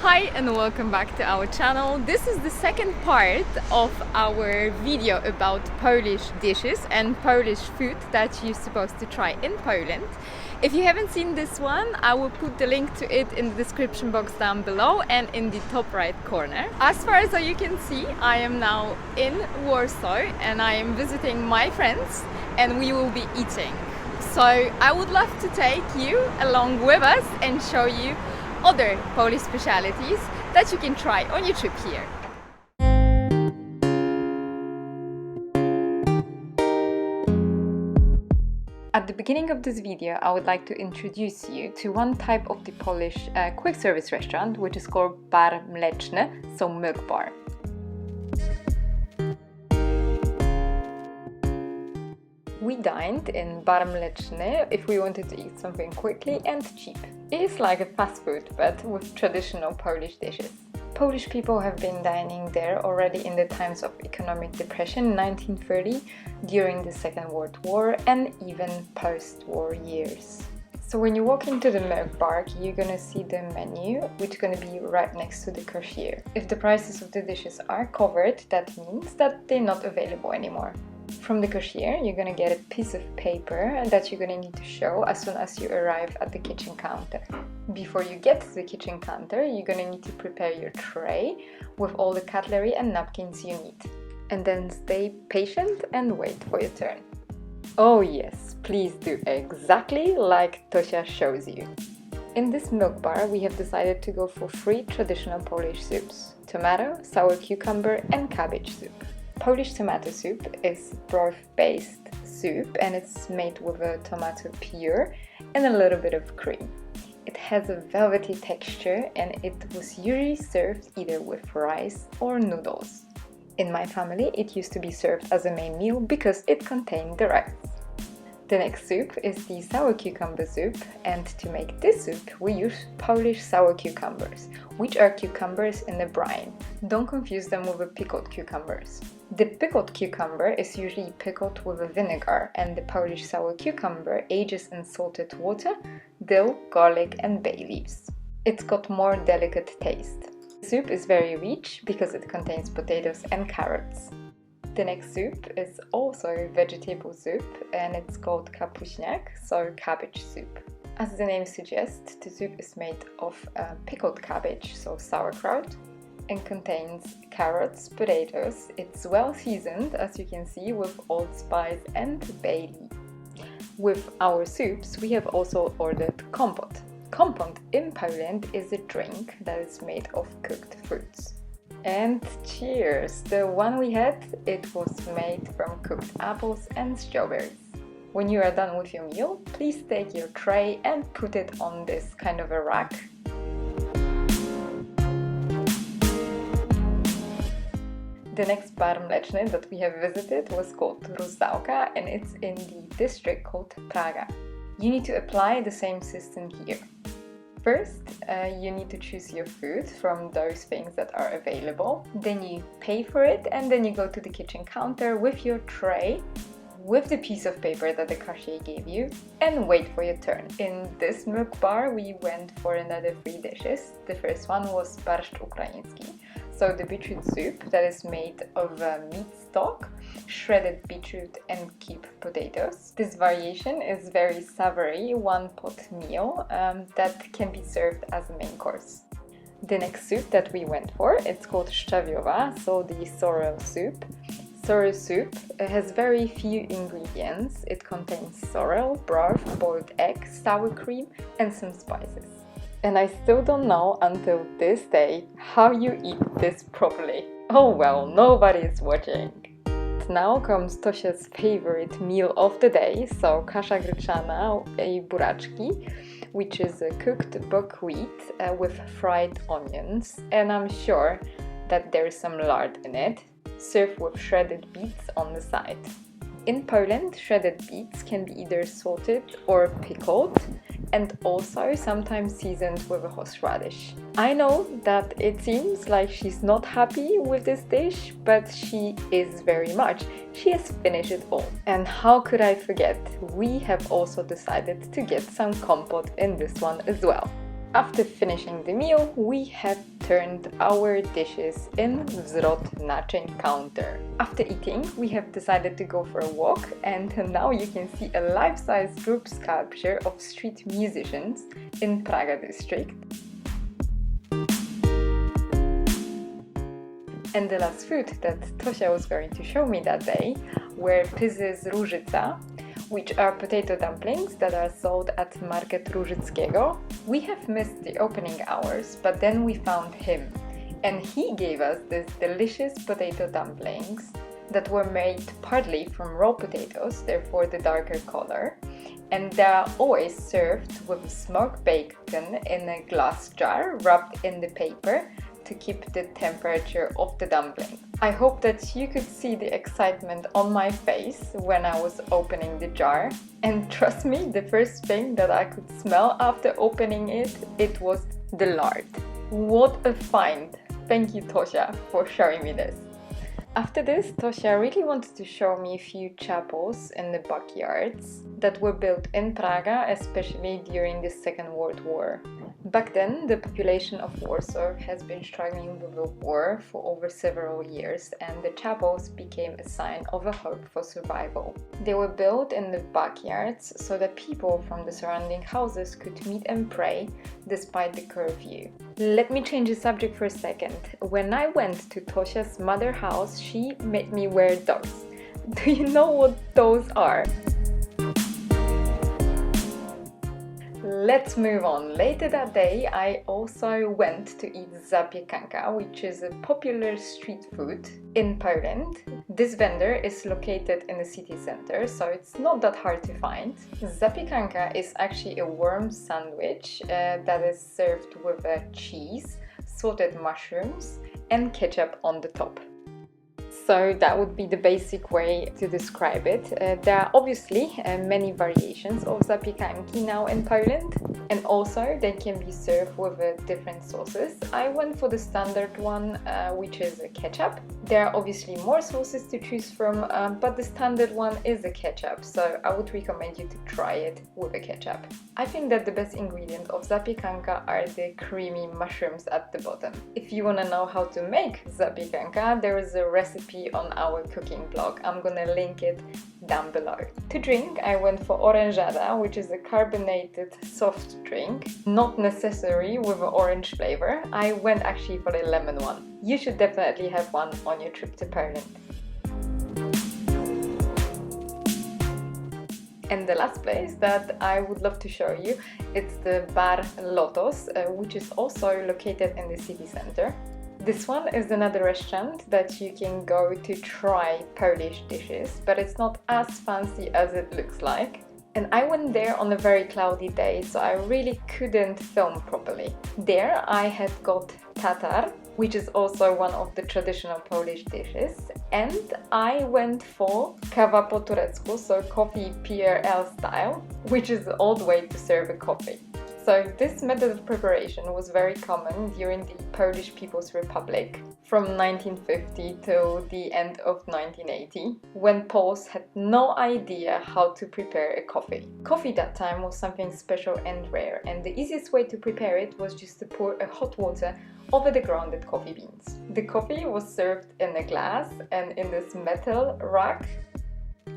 Hi and welcome back to our channel. This is the second part of our video about Polish dishes and Polish food that you're supposed to try in Poland. If you haven't seen this one, I will put the link to it in the description box down below and in the top right corner. As far as you can see, I am now in Warsaw and I am visiting my friends and we will be eating. So I would love to take you along with us and show you other Polish specialities that you can try on your trip here. At the beginning of this video, I would like to introduce you to one type of the Polish quick service restaurant, which is called Bar Mleczny, so milk bar. We dined in Bar Mleczny if we wanted to eat something quickly and cheap. It is like a fast food, but with traditional Polish dishes. Polish people have been dining there already in the times of economic depression in 1930, during the Second World War, and even post-war years. So when you walk into the milk bar, you're gonna see the menu, which is gonna be right next to the cashier. If the prices of the dishes are covered, that means that they're not available anymore. From the cashier, you're gonna get a piece of paper that you're gonna need to show as soon as you arrive at the kitchen counter. Before you get to the kitchen counter, you're gonna need to prepare your tray with all the cutlery and napkins you need. And then stay patient and wait for your turn. Oh yes, please do exactly like Tosia shows you. In this milk bar, we have decided to go for 3 traditional Polish soups: tomato, sour cucumber and cabbage soup. Polish tomato soup is broth-based soup and it's made with a tomato pure and a little bit of cream. It has a velvety texture and it was usually served either with rice or noodles. In my family, it used to be served as a main meal because it contained the rice. The next soup is the sour cucumber soup, and to make this soup we use Polish sour cucumbers, which are cucumbers in the brine. Don't confuse them with the pickled cucumbers. The pickled cucumber is usually pickled with a vinegar, and the Polish sour cucumber ages in salted water, dill, garlic and bay leaves. It's got more delicate taste. The soup is very rich because it contains potatoes and carrots. The next soup is also a vegetable soup and it's called Kapuśniak, so cabbage soup. As the name suggests, the soup is made of pickled cabbage, so sauerkraut, and contains carrots, potatoes. It's well seasoned, as you can see, with allspice and bay leaf. With our soups, we have also ordered kompot. Kompot in Poland is a drink that is made of cooked fruits. And cheers! The one we had, it was made from cooked apples and strawberries. When you are done with your meal, please take your tray and put it on this kind of a rack. The next Bar Mleczny that we have visited was called Rusałka and it's in the district called Praga. You need to apply the same system here. First, you need to choose your food from those things that are available. Then you pay for it and then you go to the kitchen counter with your tray, with the piece of paper that the cashier gave you, and wait for your turn. In this milk bar, we went for another 3 dishes. The first one was Barszcz ukraiński, so the beetroot soup that is made of meat stock, shredded beetroot and keep potatoes. This variation is very savory, one-pot meal that can be served as a main course. The next soup that we went for, it's called Szczawiowa, so the sorrel soup. Sorrel soup has very few ingredients. It contains sorrel, broth, boiled egg, sour cream and some spices. And I still don't know until this day how you eat this properly. Oh well, nobody is watching. Now comes Tosia's favorite meal of the day, so kasza gryczana i buraczki, which is a cooked buckwheat with fried onions, and I'm sure that there's some lard in it, served with shredded beets on the side. In Poland, shredded beets can be either salted or pickled, and also sometimes seasoned with a horseradish. I know that it seems like she's not happy with this dish, but she is very much. She has finished it all. And how could I forget? We have also decided to get some kompot in this one as well. After finishing the meal, we had turned our dishes in wzrot naczyń counter. After eating, we have decided to go for a walk, and now you can see a life-size group sculpture of street musicians in Praga district. And the last food that Tosia was going to show me that day were Pyzy z Różyca, which are potato dumplings that are sold at Market Różyckiego. We have missed the opening hours, but then we found him, and he gave us these delicious potato dumplings that were made partly from raw potatoes, therefore the darker color, and they are always served with smoked bacon in a glass jar wrapped in the paper to keep the temperature of the dumpling. I hope that you could see the excitement on my face when I was opening the jar, and trust me, the first thing that I could smell after opening it was the lard. What a find! Thank you, Tosia, for showing me this. After this, Tosia really wanted to show me a few chapels in the backyards that were built in Prague, especially during the Second World War. Back then, the population of Warsaw has been struggling with the war for over several years, and the chapels became a sign of a hope for survival. They were built in the backyards so that people from the surrounding houses could meet and pray despite the curfew. Let me change the subject for a second. When I went to Tosia's mother's house, she made me wear those. Do you know what those are? Let's move on. Later that day, I also went to eat Zapiekanka, which is a popular street food in Poland. This vendor is located in the city center, so it's not that hard to find. Zapiekanka is actually a warm sandwich that is served with cheese, salted mushrooms, and ketchup on the top. So that would be the basic way to describe it. There are obviously many variations of zapiekanki now in Poland, and also they can be served with different sauces. I went for the standard one, which is a ketchup. There are obviously more sauces to choose from, but the standard one is a ketchup, so I would recommend you to try it with a ketchup. I think that the best ingredient of zapiekanka are the creamy mushrooms at the bottom. If you want to know how to make zapiekanka, there is a recipe on our cooking blog. I'm gonna link it down below. To drink, I went for Oranżada, which is a carbonated soft drink, not necessary with an orange flavor. I went actually for the lemon one. You should definitely have one on your trip to Poland. And the last place that I would love to show you, it's the Bar Lotos, which is also located in the city center. This one is another restaurant that you can go to try Polish dishes, but it's not as fancy as it looks like. And I went there on a very cloudy day, so I really couldn't film properly. There I had got tatar, which is also one of the traditional Polish dishes, and I went for Kawa po turecku, so coffee PRL-Style, which is the old way to serve a coffee. So this method of preparation was very common during the Polish People's Republic from 1950 till the end of 1980, when Poles had no idea how to prepare a coffee. Coffee that time was something special and rare, and the easiest way to prepare it was just to pour a hot water over the grounded coffee beans. The coffee was served in a glass and in this metal rack.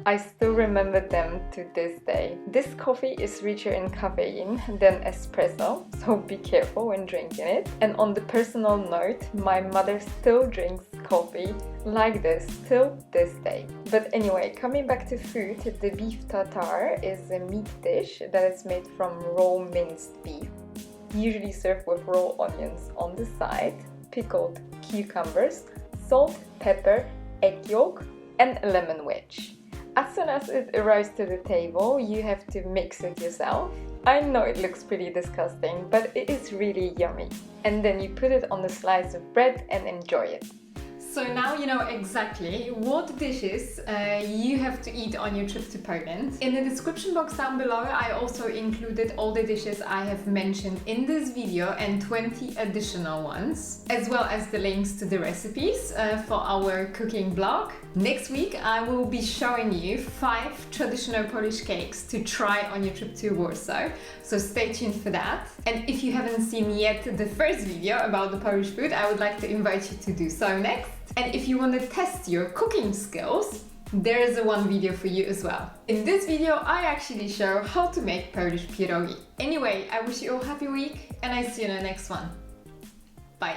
I still remember them to this day. This coffee is richer in caffeine than espresso, so be careful when drinking it. And on the personal note, my mother still drinks coffee like this till this day. But anyway, coming back to food, the beef tartare is a meat dish that is made from raw minced beef, usually served with raw onions on the side, pickled cucumbers, salt, pepper, egg yolk, and a lemon wedge. As soon as it arrives to the table, you have to mix it yourself. I know it looks pretty disgusting, but it is really yummy. And then you put it on a slice of bread and enjoy it. So now you know exactly what dishes you have to eat on your trip to Poland. In the description box down below, I also included all the dishes I have mentioned in this video and 20 additional ones, as well as the links to the recipes for our cooking blog. Next week, I will be showing you 5 traditional Polish cakes to try on your trip to Warsaw, so stay tuned for that. And if you haven't seen yet the first video about the Polish food, I would like to invite you to do so next. And if you want to test your cooking skills, there is one video for you as well. In this video, I actually show how to make Polish pierogi. Anyway, I wish you all a happy week and I see you in the next one. Bye!